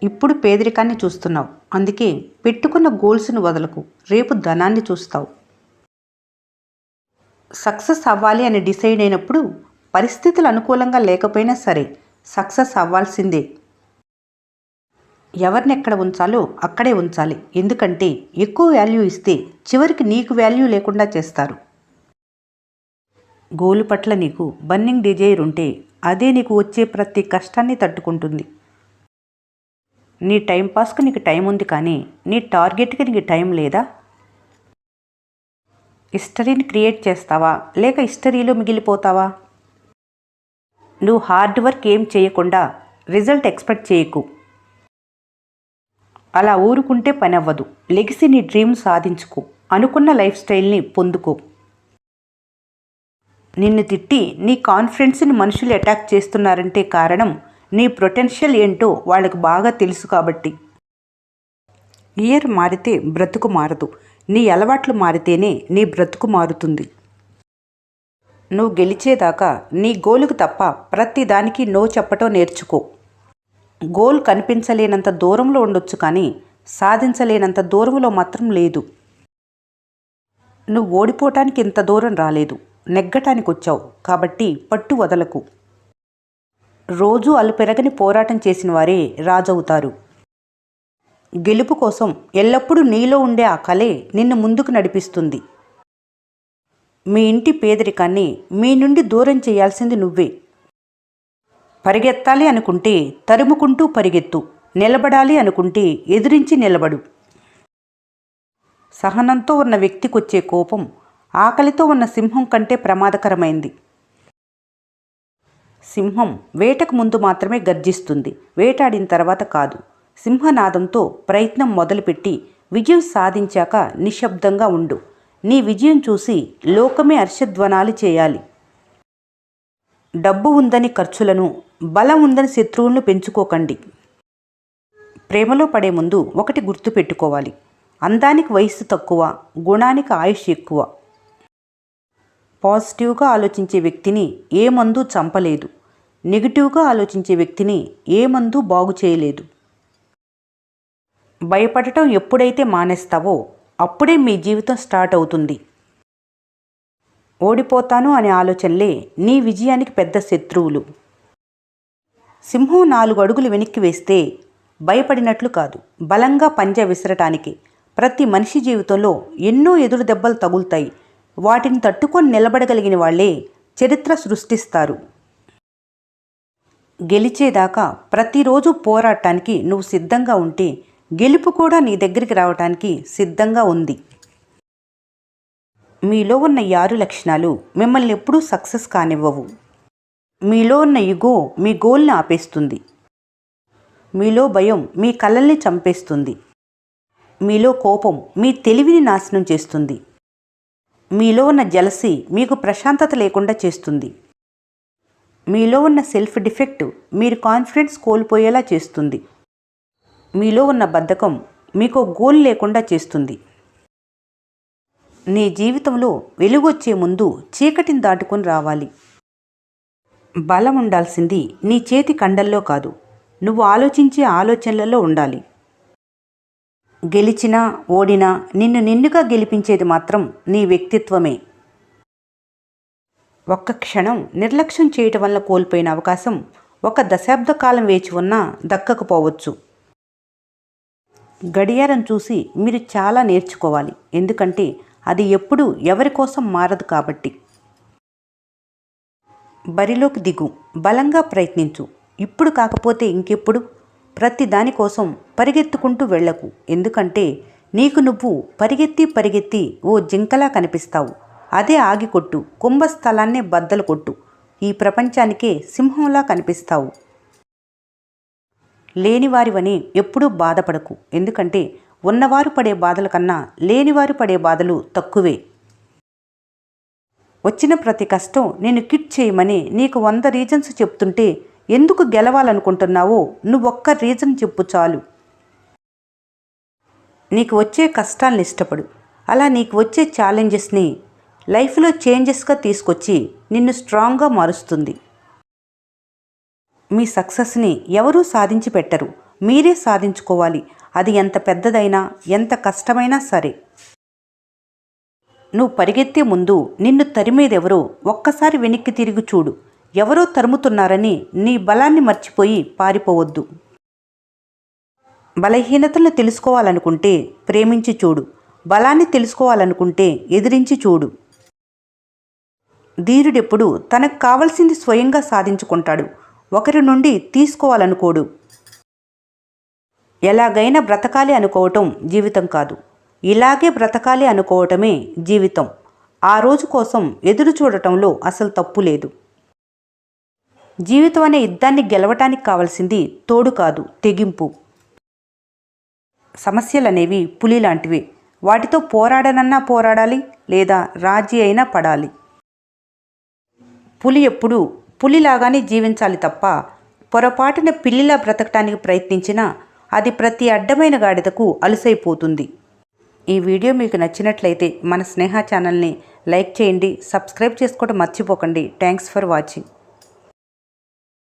ఇప్పుడు పేదరికాన్ని చూస్తున్నావు. అందుకే పెట్టుకున్న గోల్స్ను వదలకు. రేపు ధనాన్ని చూస్తావు. సక్సెస్ అవ్వాలి అని డిసైడ్ అయినప్పుడు పరిస్థితులు అనుకూలంగా లేకపోయినా సరే సక్సెస్ అవ్వాల్సిందే. ఎవరిని ఎక్కడ ఉంచాలో అక్కడే ఉంచాలి. ఎందుకంటే ఎక్కువ వాల్యూ ఇస్తే చివరికి నీకు వాల్యూ లేకుండా చేస్తారు. గోలు పట్ల నీకు బర్నింగ్ డిజైర్ ఉంటే అదే నీకు వచ్చే ప్రతి కష్టాన్ని తట్టుకుంటుంది. నీ టైంపాస్కి నీకు టైం ఉంది, కానీ నీ టార్గెట్కి నీకు టైం లేదా? హిస్టరీని క్రియేట్ చేస్తావా లేక హిస్టరీలో మిగిలిపోతావా? నువ్వు హార్డ్ వర్క్ ఏం చేయకుండా రిజల్ట్ ఎక్స్పెక్ట్ చేయకు. అలా ఊరుకుంటే పని అవ్వదు. లెగిసి నీ డ్రీమ్ సాధించుకో. అనుకున్న లైఫ్ స్టైల్ని పొందుకో. నిన్ను తిట్టి నీ కాన్ఫిడెన్స్ని మనుషులు అటాక్ చేస్తున్నారంటే కారణం నీ పొటెన్షియల్ ఏంటో వాళ్ళకు బాగా తెలుసు కాబట్టి. ఇయర్ మారితే బ్రతుకు మారదు. నీ అలవాట్లు మారితేనే నీ బ్రతుకు మారుతుంది. నువ్వు గెలిచేదాకా నీ గోలుకు తప్ప ప్రతి దానికి నో చెప్పటం నేర్చుకో. గోల్ కనిపించలేనంత దూరంలో ఉండొచ్చు, కానీ సాధించలేనంత దూరంలో మాత్రం లేదు. నువ్వు ఓడిపోవటానికి ఇంత దూరం రాలేదు, నెగ్గటానికి వచ్చావు. కాబట్టి పట్టు వదలకు. రోజూ అలుపెరగని పోరాటం చేసిన వారే రాజవుతారు. గెలుపు కోసం ఎల్లప్పుడూ నీలో ఉండే ఆ కలే నిన్ను ముందుకు నడిపిస్తుంది. మీ ఇంటి పేదరికాన్ని మీ నుండి దూరం చేయాల్సింది నువ్వే. పరిగెత్తాలి అనుకుంటే తరుముకుంటూ పరిగెత్తు. నిలబడాలి అనుకుంటే ఎదిరించి నిలబడు. సహనంతో ఉన్న వ్యక్తికొచ్చే కోపం ఆకలితో ఉన్న సింహం కంటే ప్రమాదకరమైంది. సింహం వేటకు ముందు మాత్రమే గర్జిస్తుంది, వేటాడిన తర్వాత కాదు. సింహనాదంతో ప్రయత్నం మొదలుపెట్టి విజయం సాధించాక నిశ్శబ్దంగా ఉండు. నీ విజయం చూసి లోకమే హర్షధ్వానాలు చేయాలి. డబ్బు ఉందని ఖర్చులను, బలం ఉందని శత్రువులను పెంచుకోకండి. ప్రేమలో పడే ముందు ఒకటి గుర్తుపెట్టుకోవాలి: అందానికి వయస్సు తక్కువ, గుణానికి ఆయుష్ ఎక్కువ. పాజిటివ్గా ఆలోచించే వ్యక్తిని ఏ మందు చంపలేదు. నెగిటివ్గా ఆలోచించే వ్యక్తిని ఏ మందు బాగు చేయలేదు. భయపడటం ఎప్పుడైతే మానేస్తావో అప్పుడే మీ జీవితం స్టార్ట్ అవుతుంది. ఓడిపోతాను అనే ఆలోచనలే నీ విజయానికి పెద్ద శత్రువులు. సింహం 4 అడుగులు వెనక్కి వేస్తే భయపడినట్లు కాదు, బలంగా పంజా విసరటానికి. ప్రతి మనిషి జీవితంలో ఎన్నో ఎదురు దెబ్బలు తగులుతాయి. వాటిని తట్టుకొని నిలబడగలిగిన వాళ్లే చరిత్ర సృష్టిస్తారు. గెలిచేదాకా ప్రతిరోజు పోరాటానికి నువ్వు సిద్ధంగా ఉంటే గెలుపు కూడా నీ దగ్గరికి రావటానికి సిద్ధంగా ఉంది. మీలో ఉన్న 6 లక్షణాలు మిమ్మల్ని ఎప్పుడూ సక్సెస్ కానివ్వవు. మీలో ఉన్న ఇగో మీ గోల్ని ఆపేస్తుంది. మీలో భయం మీ కలల్ని చంపేస్తుంది. మీలో కోపం మీ తెలివిని నాశనం చేస్తుంది. మీలో ఉన్న జలసీ మీకు ప్రశాంతత లేకుండా చేస్తుంది. మీలో ఉన్న సెల్ఫ్ డిఫెక్ట్ మీరు కాన్ఫిడెన్స్ కోల్పోయేలా చేస్తుంది. మీలో ఉన్న బద్ధకం మీకు గోల్ లేకుండా చేస్తుంది. నీ జీవితంలో వెలుగొచ్చే ముందు చీకటిని దాటుకొని రావాలి. బలం ఉండాల్సింది నీ చేతి కండల్లో కాదు, నువ్వు ఆలోచించే ఆలోచనలలో ఉండాలి. గెలిచినా ఓడినా నిన్నుగా గెలిపించేది మాత్రం నీ వ్యక్తిత్వమే. ఒక్క క్షణం నిర్లక్ష్యం చేయటం వల్ల కోల్పోయిన అవకాశం 1 దశాబ్ద కాలం వేచి ఉన్నా దక్కకపోవచ్చు. గడియారం చూసి మీరు చాలా నేర్చుకోవాలి, ఎందుకంటే అది ఎప్పుడూ ఎవరి కోసం మారదు కాబట్టి. బరిలోకి దిగు, బలంగా ప్రయత్నించు. ఇప్పుడు కాకపోతే ఇంకెప్పుడు? ప్రతి దానికోసం పరిగెత్తుకుంటూ వెళ్లకు, ఎందుకంటే నీకు నువ్వు పరిగెత్తి ఓ జింకలా కనిపిస్తావు. అదే ఆగికొట్టు, కుంభస్థలాన్నే బద్దలు కొట్టు. ఈ ప్రపంచానికే సింహంలా కనిపిస్తావు. లేనివారివని ఎప్పుడూ బాధపడకు, ఎందుకంటే ఉన్నవారు పడే బాధల కన్నా లేనివారు పడే బాధలు తక్కువే. వచ్చిన ప్రతి కష్టం నేను కిట్ చేయమని నీకు 100 రీజన్స్ చెప్తుంటే ఎందుకు గెలవాలనుకుంటున్నావో నువ్వొక్క రీజన్ చెప్పు చాలు. నీకు వచ్చే కష్టాలను ఇష్టపడు. అలా నీకు వచ్చే ఛాలెంజెస్ని లైఫ్లో చేంజెస్గా తీసుకొచ్చి నిన్ను స్ట్రాంగ్గా మారుస్తుంది. మీ సక్సెస్ని ఎవరూ సాధించి పెట్టరు, మీరే సాధించుకోవాలి. అది ఎంత పెద్దదైనా, ఎంత కష్టమైనా సరే. నువ్వు పరిగెత్తే ముందు నిన్ను తరిమేదెవరో ఒక్కసారి వెనక్కి తిరిగి చూడు. ఎవరో తరుముతున్నారని నీ బలాన్ని మర్చిపోయి పారిపోవద్దు. బలహీనతలను తెలుసుకోవాలనుకుంటే ప్రేమించి చూడు. బలాన్ని తెలుసుకోవాలనుకుంటే ఎదిరించి చూడు. ధీరుడెప్పుడు తనకు కావలసింది స్వయంగా సాధించుకుంటాడు, ఒకరి నుండి తీసుకోవాలనుకోడు. ఎలాగైనా బ్రతకాలి అనుకోవటం జీవితం కాదు, ఇలాగే బ్రతకాలి అనుకోవటమే జీవితం. ఆ రోజు కోసం ఎదురు చూడటంలో అసలు తప్పు లేదు. జీవితం అనే యుద్ధాన్ని గెలవటానికి కావాల్సింది తోడు కాదు, తెగింపు. సమస్యలనేవి పులి లాంటివి. వాటితో పోరాడనన్నా పోరాడాలి, లేదా రాజీ అయినా పడాలి. పులి ఎప్పుడూ పులిలాగానే జీవించాలి తప్ప పొరపాటున పిల్లిలా బ్రతకటానికి ప్రయత్నించినా అది ప్రతి అడ్డమైన గాడిదకు అలుసైపోతుంది. ఈ వీడియో మీకు నచ్చినట్లయితే మన స్నేహ ఛానల్ని లైక్ చేయండి, సబ్స్క్రైబ్ చేసుకోవడం మర్చిపోకండి. Thanks for watching.